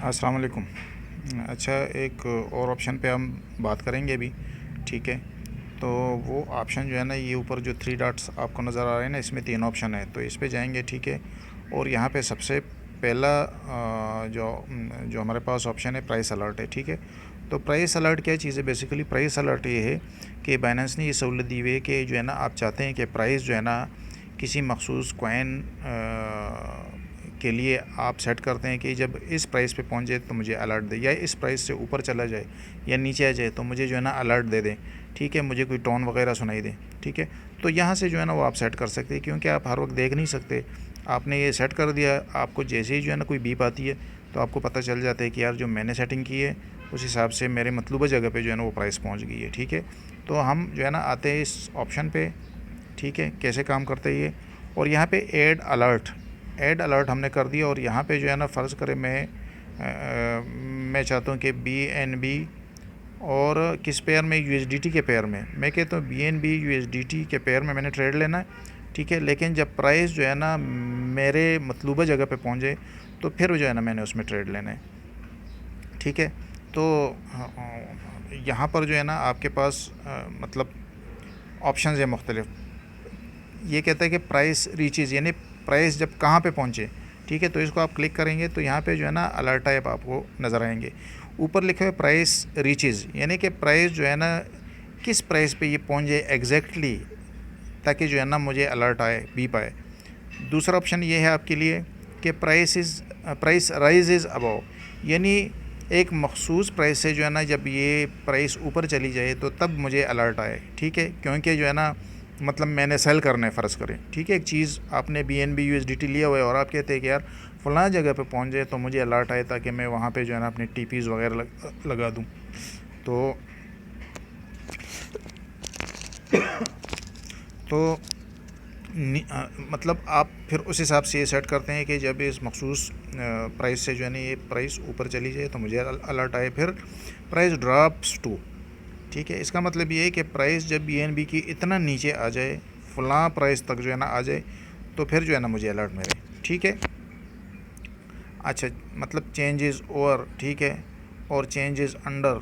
अस्सलाम वालेकुम। अच्छा, एक और ऑप्शन पे हम बात करेंगे अभी, ठीक है। तो वो ऑप्शन जो है ना, ये ऊपर जो थ्री डॉट्स आपको नज़र आ रहे हैं ना, इसमें तीन ऑप्शन है, तो इस पे जाएंगे, ठीक है। और यहाँ पे सबसे पहला जो हमारे पास ऑप्शन है, प्राइस अलर्ट है, ठीक है। तो प्राइस अलर्ट क्या चीज़ है? बेसिकली प्राइस अलर्ट ये है कि बाइनेंस ने ये सहूलत दी हुई है कि जो है ना, आप चाहते हैं कि प्राइस जो है ना किसी मखसूस कॉइन के लिए आप सेट करते हैं कि जब इस प्राइस पे पहुंच जाए तो मुझे अलर्ट दे, या इस प्राइस से ऊपर चला जाए या नीचे आ जाए तो मुझे जो है ना अलर्ट दे दें, ठीक है। मुझे कोई टोन वगैरह सुनाई दे, ठीक है। तो यहाँ से जो है ना वो आप सेट कर सकते हैं, क्योंकि आप हर वक्त देख नहीं सकते। आपने ये सेट कर दिया, आपको जैसे ही जो है ना कोई बीप आती है तो आपको पता चल जाता है कि यार जो मैंने सेटिंग की है उस हिसाब से मेरे मतलूबा जगह पे जो है ना वो प्राइस पहुंच गई है, ठीक है। तो हम जो है ना आते हैं इस ऑप्शन पे, ठीक है। कैसे काम करते हैं ये, और यहाँ पे ऐड अलर्ट हमने कर दिया। और यहाँ पे जो है ना फ़र्ज़ करें मैं चाहता हूँ कि BNB और किस पेयर में, USDT के पेयर में। मैं कहता हूँ BNB USDT के पेयर में मैंने ट्रेड लेना है, ठीक है। लेकिन जब प्राइस जो है ना मेरे मतलूबा जगह पे पहुँचे तो फिर जो है ना मैंने उसमें ट्रेड लेना है, ठीक है। तो यहाँ पर जो है ना आपके पास मतलब ऑप्शन है मुख्तलिफ। ये कहता है कि प्राइस रीचेज़, यानी प्राइस जब कहाँ पे पहुँचे, ठीक है। तो इसको आप क्लिक करेंगे तो यहाँ पे जो है ना अलर्ट टाइप आपको नज़र आएंगे। ऊपर लिखे हुए प्राइस रीचेज़, यानी कि प्राइस जो है ना किस प्राइस पे ये पहुँच जाए एग्जैक्टली, ताकि जो है ना मुझे अलर्ट आए, बीप आए। दूसरा ऑप्शन ये है आपके लिए कि प्राइस राइज इज़ अबव, यानी एक मखसूस प्राइस से जो है ना जब ये प्राइस ऊपर चली जाए तो तब मुझे अलर्ट आए, ठीक है। क्योंकि जो है ना मतलब मैंने सेल करना है, फ़र्ज़ करें, ठीक है। एक चीज़ आपने BNB USDT लिया हुआ है और आप कहते हैं कि यार फ़लाँ जगह पे पहुंच जाए तो मुझे अलर्ट आए, ताकि मैं वहाँ पे जो है ना अपने TPs वगैरह लगा दूँ। तो तो मतलब आप फिर उस हिसाब से ये सेट करते हैं कि जब इस मखसूस प्राइस से जो है ना ये प्राइस ऊपर चली जाए तो मुझे अलर्ट आए। फिर प्राइस ड्रॉप्स टू, ठीक है। इसका मतलब ये है कि प्राइस जब BNB की इतना नीचे आ जाए, फ़लाँ प्राइस तक जो है ना आ जाए, तो फिर जो है ना मुझे अलर्ट मिले, ठीक है। अच्छा, मतलब चेंजेस ओवर, ठीक है, और चेंजेस अंडर,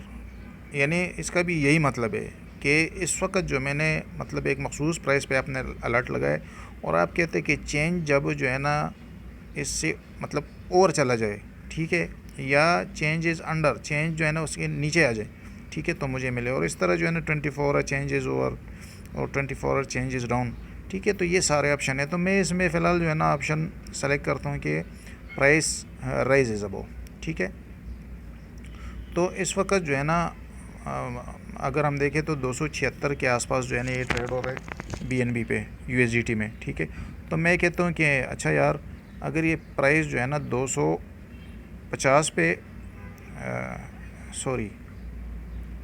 यानी इसका भी यही मतलब है कि इस वक्त जो मैंने मतलब एक मखसूस प्राइस पे आपने अलर्ट लगाए और आप कहते हैं कि चेंज जब जो है ना इससे मतलब ओवर चला जाए, ठीक है, या चेंजेस अंडर, चेंज जो है ना उसके नीचे आ जाए, ठीक है, तो मुझे मिले। और इस तरह जो है ना 24 चेंजेस ओवर और 24 चेंजेस डाउन, ठीक है। तो ये सारे ऑप्शन है। तो मैं इसमें फ़िलहाल जो है ना ऑप्शन सेलेक्ट करता हूँ कि प्राइस राइज इज़ अबव, ठीक है। तो इस वक्त जो है ना अगर हम देखें तो 276 के आसपास जो है ना ये ट्रेड हो रहा है BNB पे USDT में, ठीक है। तो मैं कहता हूँ कि अच्छा यार, अगर ये प्राइस जो है ना 250 पे सॉरी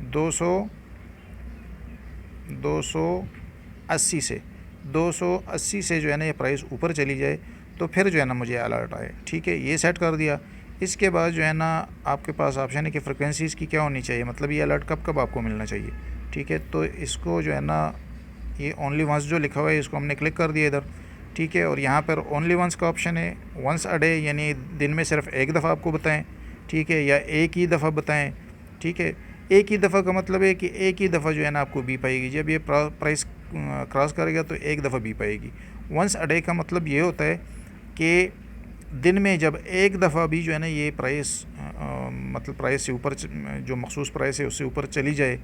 200 280 से 280 से जो है ना ये प्राइस ऊपर चली जाए तो फिर जो है ना मुझे अलर्ट आए, ठीक है। ये सेट कर दिया। इसके बाद जो है ना आपके पास ऑप्शन है कि फ्रिक्वेंसी इसकी क्या होनी चाहिए, मतलब ये अलर्ट कब कब आपको मिलना चाहिए, ठीक है। तो इसको जो है ना ये ओनली वंस जो लिखा हुआ है इसको हमने क्लिक कर दिया इधर, ठीक है। और यहाँ पर ओनली वंस का ऑप्शन है, वंस अ डे, यानी दिन में सिर्फ एक दफ़ा आपको बताएं, ठीक है, या एक ही दफ़ा बताएं, ठीक है। एक ही दफ़ा का मतलब है कि एक ही दफ़ा जो है ना आपको बीप आएगी, जब ये प्राइस क्रॉस करेगा तो एक दफ़ा बीप आएगी। वंस अ डे का मतलब ये होता है कि दिन में जब एक दफ़ा भी जो है ना ये प्राइस मतलब प्राइस से ऊपर, जो मखसूस प्राइस है उससे ऊपर चली जाए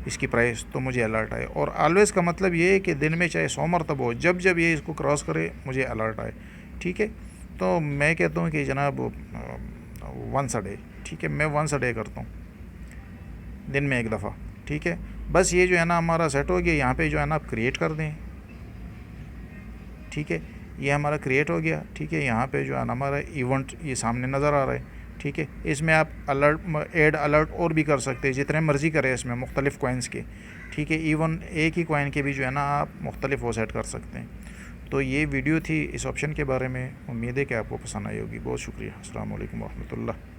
इसकी प्राइस, तो मुझे अलर्ट आए। और ऑलवेज़ का मतलब ये है कि दिन में चाहे 100 मरतबा हो, जब जब ये इसको क्रॉस करे मुझे अलर्ट आए, ठीक है। तो मैं कहता हूँ कि जनाब वंस अ डे, ठीक है, मैं वंस अ डे करता हूँ, दिन में एक दफ़ा, ठीक है। बस ये जो है ना हमारा सेट हो गया। यहाँ पे जो है ना आप क्रिएट कर दें, ठीक है, ये हमारा क्रिएट हो गया, ठीक है। यहाँ पे जो है ना हमारा इवेंट ये सामने नज़र आ रहा है, ठीक है। इसमें आप ऐड अलर्ट और भी कर सकते हैं, जितने मर्ज़ी करें इसमें मुख्तलिफ़ कॉइन्स के, ठीक है। इवन एक ही कॉइन के भी जो है ना आप मुख्तलिफ वो सेट कर सकते हैं। तो ये वीडियो थी इस ऑप्शन के बारे में। उम्मीद है कि आपको पसंद आई होगी। बहुत शुक्रिया। अस्सलाम वालेकुम रहमतुल्लाह।